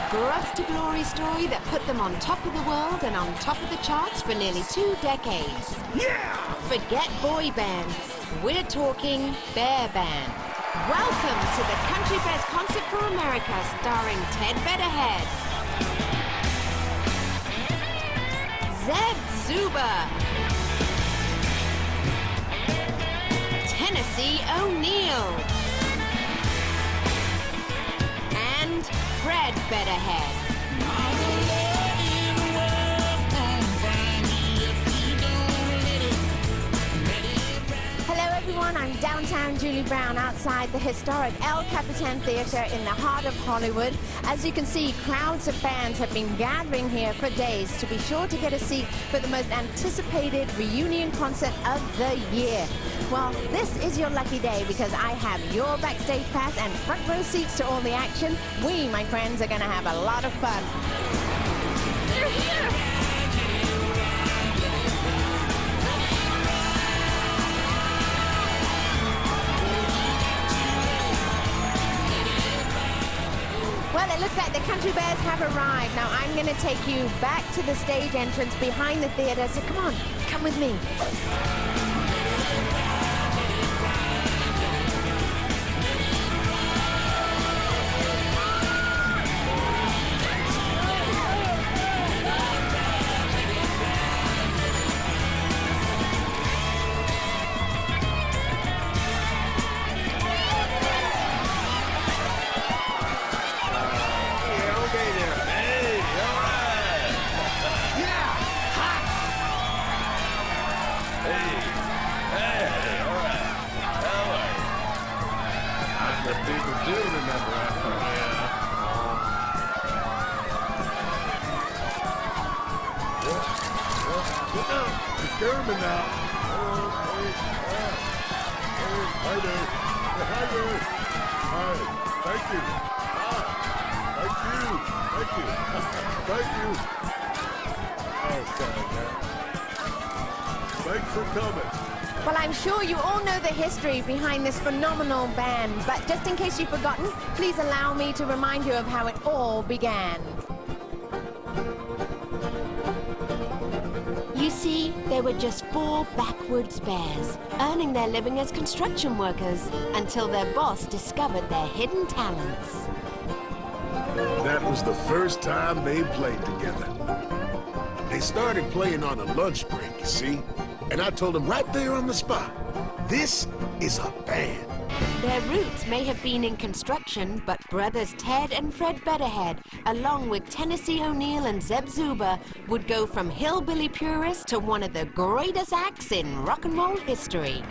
Gruff's to Glory story that put them on top of the world and on top of the charts for nearly 2 decades. Yeah! Forget boy bands. We're talking bear band. Welcome to the Country Bears Concert for America, starring Ted Betterhead, Zeb Zuba, Tennessee O'Neill, and Fred Betterhead. Hello everyone, I'm downtown Julie Brown outside the historic El Capitan Theater in the heart of Hollywood. As you can see, crowds of fans have been gathering here for days to be sure to get a seat for the most anticipated reunion concert of the year. Well, this is your lucky day because I have your backstage pass and front row seats to all the action. We, my friends, are going to have a lot of fun. They're here! Well, it looks like the Country Bears have arrived. Now, I'm going to take you back to the stage entrance behind the theater. So come on, come with me. Scare me now. Hi there. Hi there. Hi. Thank you. Thank you. Oh, sorry, man. Thanks for coming. Well, I'm sure you all know the history behind this phenomenal band, but just in case you've forgotten, please allow me to remind you of how it all began. You see, they were just 4 backwoods bears, earning their living as construction workers until their boss discovered their hidden talents. That was the first time they played together. They started playing on a lunch break, you see? And I told them right there on the spot, this is a band. Their roots may have been in construction, but brothers Ted and Fred Betterhead, along with Tennessee O'Neill and Zeb Zuba, would go from hillbilly purists to one of the greatest acts in rock and roll history.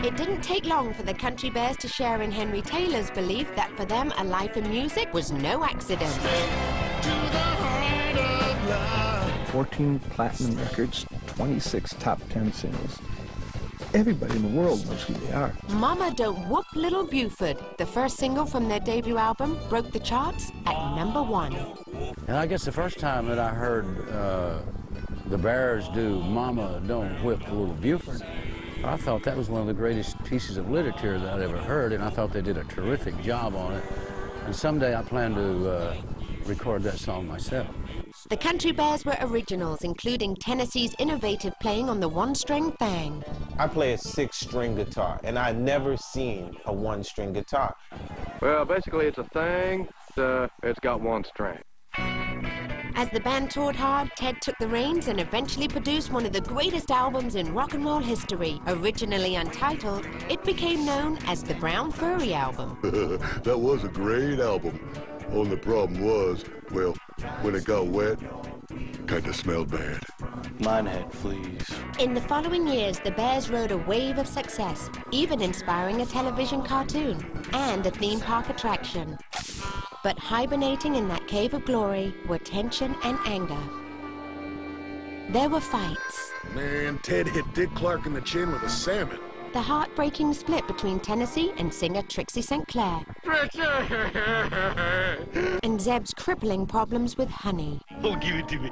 It didn't take long for the Country Bears to share in Henry Taylor's belief that for them a life in music was no accident. 14 platinum records, 26 top 10 singles. Everybody in the world knows who they are. Mama Don't Whoop Little Buford, the first single from their debut album, broke the charts at #1. And I guess the first time that I heard the Bears do Mama Don't Whip Little Buford, I thought that was one of the greatest pieces of literature that I'd ever heard, and I thought they did a terrific job on it. And someday I plan to record that song myself. The Country Bears were originals, including Tennessee's innovative playing on the one-string thang. I play a 6-string guitar, and I've never seen a 1-string guitar. Well, basically it's a thing, it's got 1 string. As the band toured hard, Ted took the reins and eventually produced one of the greatest albums in rock and roll history. Originally untitled, it became known as the Brown Furry Album. That was a great album. Only problem was, well, when it got wet, kinda smelled bad. Mine had fleas. In the following years, the Bears rode a wave of success, even inspiring a television cartoon and a theme park attraction. But hibernating in that cave of glory were tension and anger. There were fights. Man, Ted hit Dick Clark in the chin with a salmon. The heartbreaking split between Tennessee and singer Trixie St. Clair. And Zeb's crippling problems with honey. Oh, give it to me.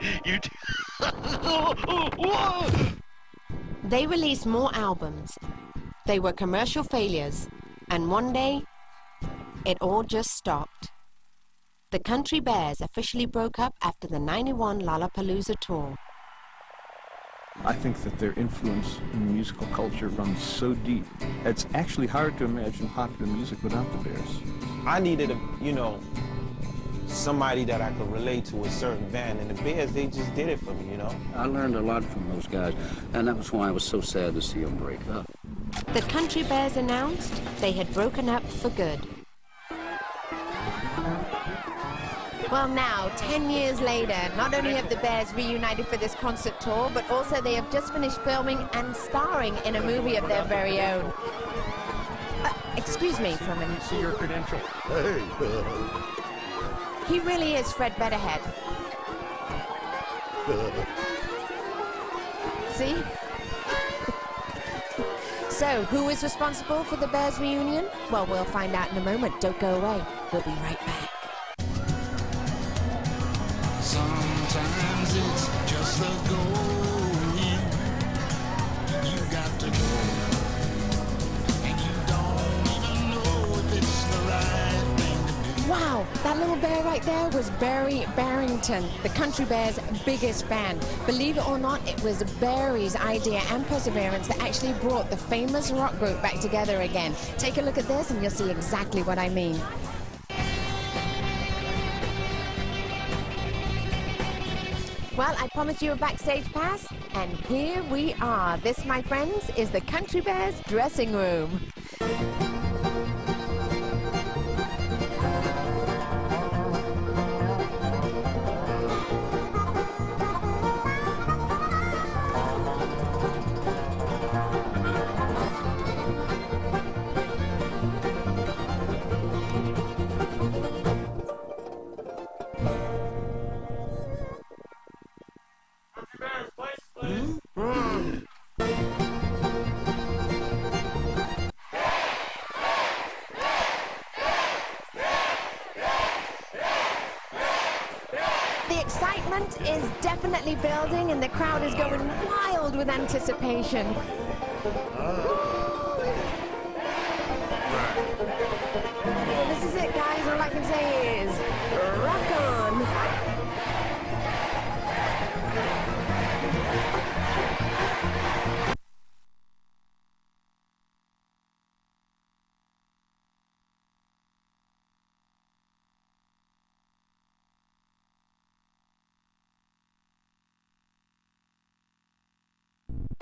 They released more albums. They were commercial failures. And one day, it all just stopped. The Country Bears officially broke up after the '91 Lollapalooza tour. I think that their influence in musical culture runs so deep. It's actually hard to imagine popular music without the Bears. I needed somebody that I could relate to, a certain band, and the Bears, they just did it for me, you know? I learned a lot from those guys, and that was why I was so sad to see them break up. The Country Bears announced they had broken up for good. Well, now, 10 years later, not only have the Bears reunited for this concert tour, but also they have just finished filming and starring in a movie of their very own. Excuse me for a minute. See your credential. Hey. He really is Fred Betterhead. See? So, who is responsible for the Bears reunion? Well, we'll find out in a moment. Don't go away. We'll be right back. Sometimes it's just the going. You got to go, and you don't even know if it's the right thing to do. Wow, that little bear right there was Barry Barrington, the Country Bears' biggest fan. Believe it or not, it was Barry's idea and perseverance that actually brought the famous rock group back together again. Take a look at this and you'll see exactly what I mean. Well, I promised you a backstage pass, and here we are. This, my friends, is the Country Bears dressing room. The excitement is definitely building and the crowd is going wild with anticipation. This is it, guys. All I can say is rock on.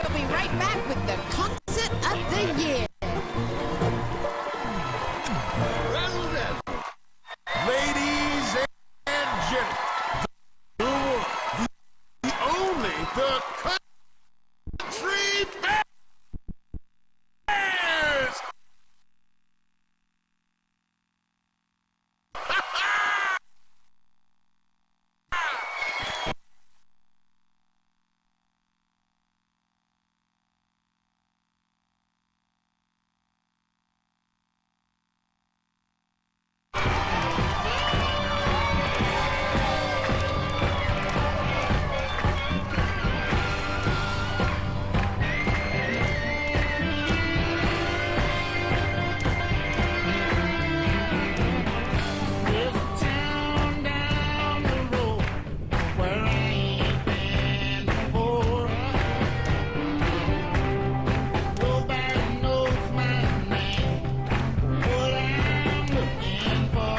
We'll be right back with the concert of the year. Ladies and gentlemen, the only, the Country Bears! There's a town down the road where I ain't been before. Nobody knows my name, what I'm looking for.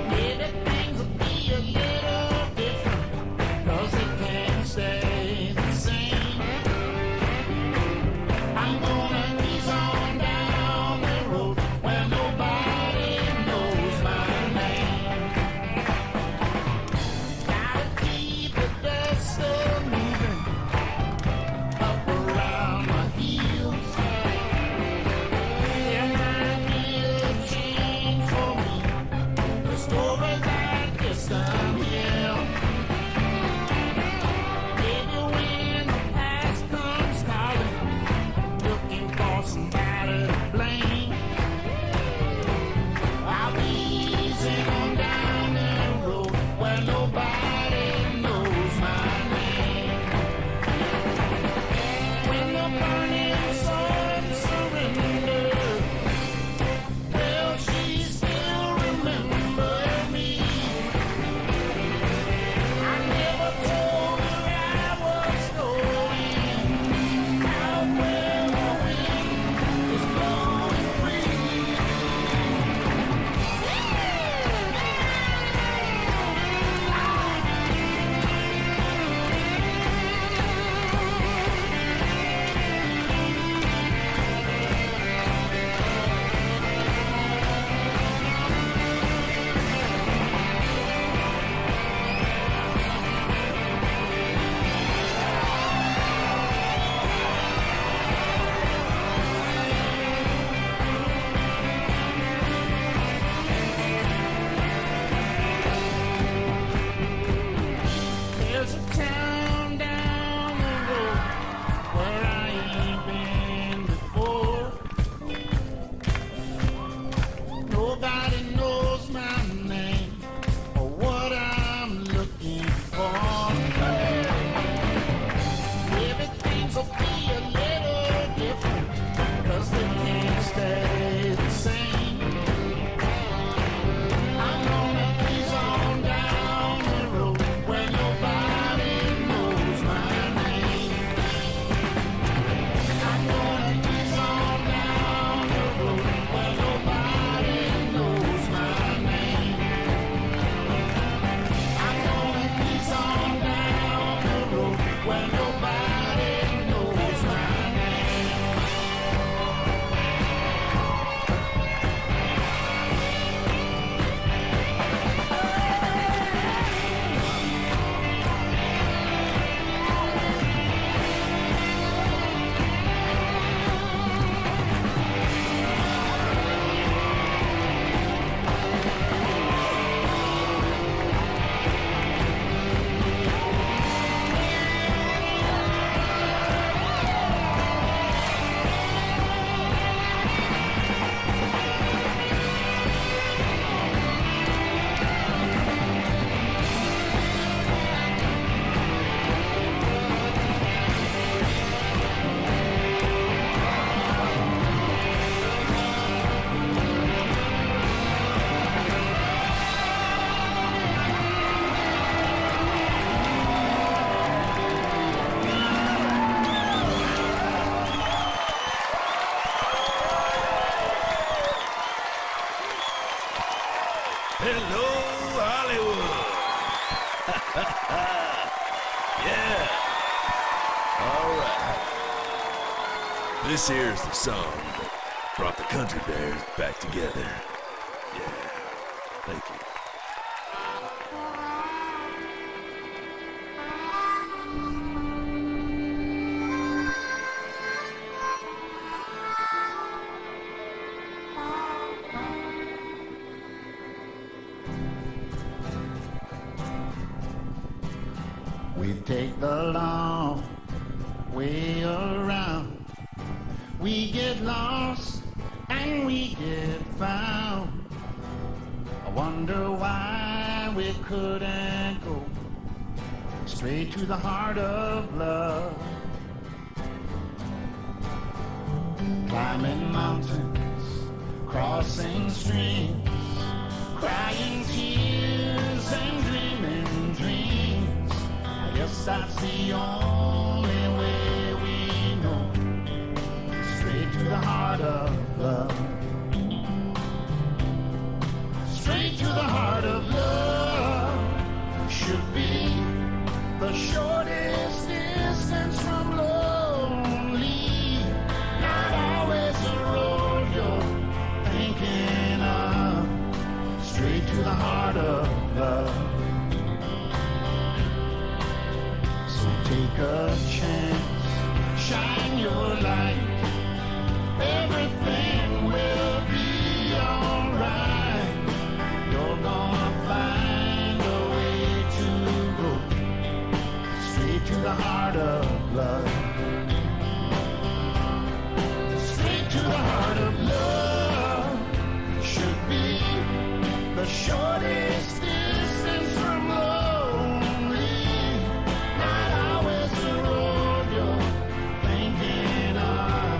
Maybe things will be a little different, 'cause they can't stay the same. I'm gonna ease on down the road where nobody knows my name. Gotta keep the dust moving up around my heels. There might be a change for me, the story that distant hill. Maybe when the past comes calling, looking for somebody to blame, I'll be easing on down the road where nobody knows my name. When the burning sun surrenders Yeah. All right. This here's the song that brought the Country Bears back together. Yeah. Thank you. We take the long way around. We get lost and we get found. I wonder why we couldn't go straight to the heart of love. Climbing mountains, crossing streams, crying tears and dreaming dreams. I guess that's the only way we know, straight to the heart of love. Straight to the heart of love should be the shortest distance from lonely. Not always the road you're thinking of, straight to the heart of love. So take a chance, shine your light, everything will be alright. You're gonna find a way to go straight to the heart of love. Straight to the heart of love should be the shortest distance from lonely. Not always the road you're thinking of,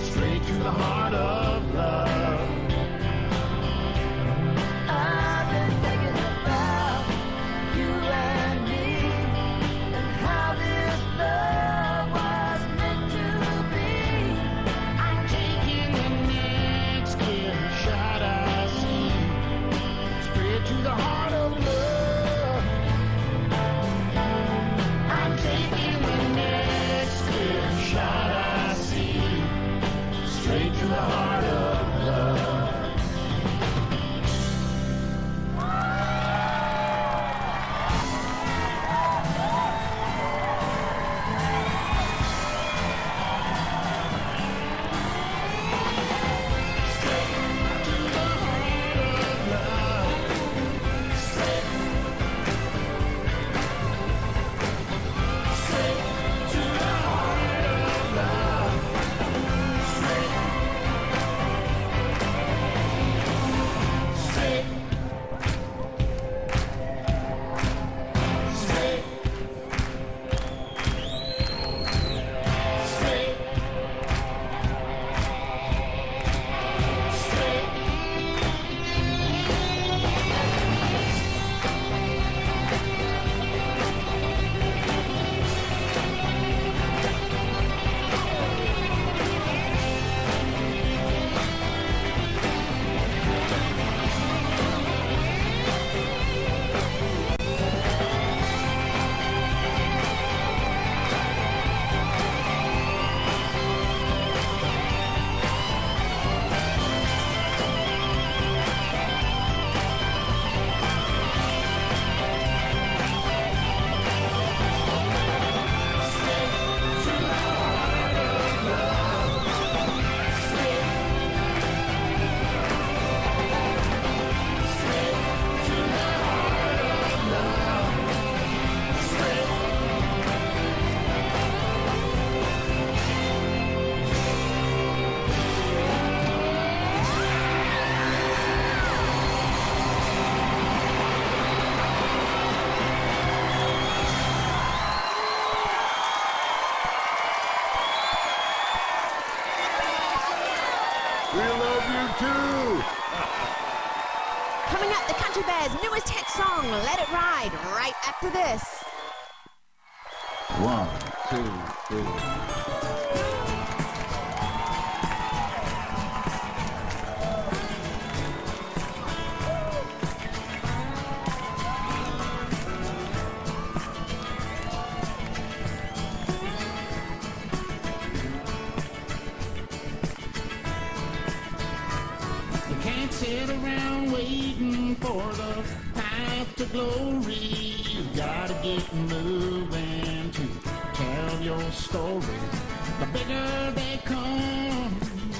straight to the heart of love. I've been thinking about you and me, and how this love was meant to be. I'm taking the next clear shot I see, straight to the heart of love. I'm taking the next clear shot I see, straight to the heart of love. We love you too. Coming up, the Country Bears' newest hit song, Let It Ride, right after this. 1, 2, 3. to glory, you gotta get moving to tell your story. The bigger they come,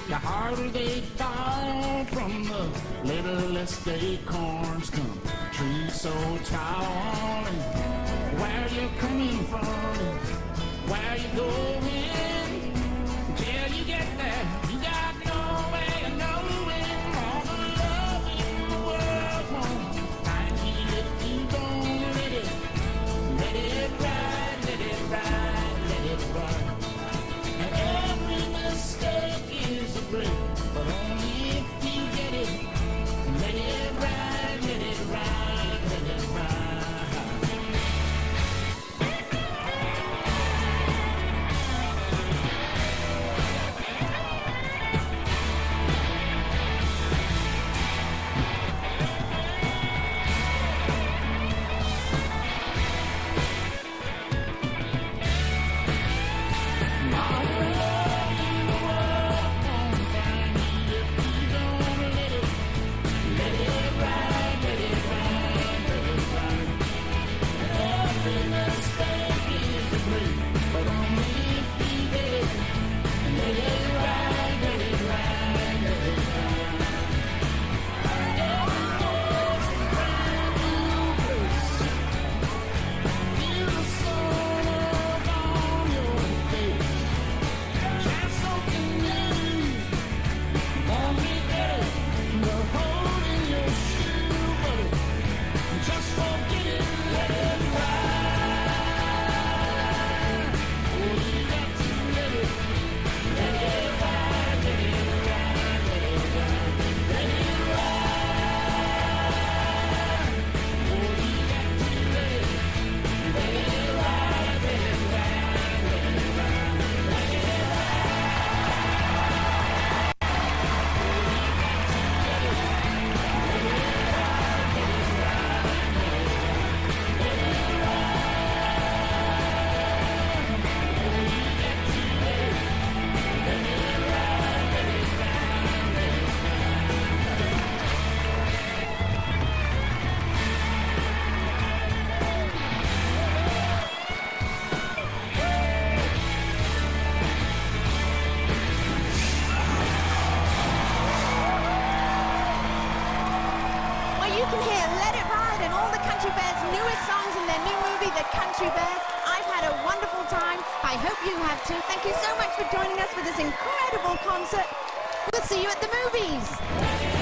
the harder they fall. From the littlest acorns come trees so tall. And where you coming from, where you going, till you get there, you got no way of knowing all the love in the world won't find you if you don't let it ride, let it ride, let it ride. And every mistake is a break, but only if you get it. Let it ride, let it ride, let it ride. You can hear Let It Ride and all the Country Bears' newest songs in their new movie, The Country Bears. I've had a wonderful time. I hope you have too. Thank you so much for joining us for this incredible concert. We'll see you at the movies.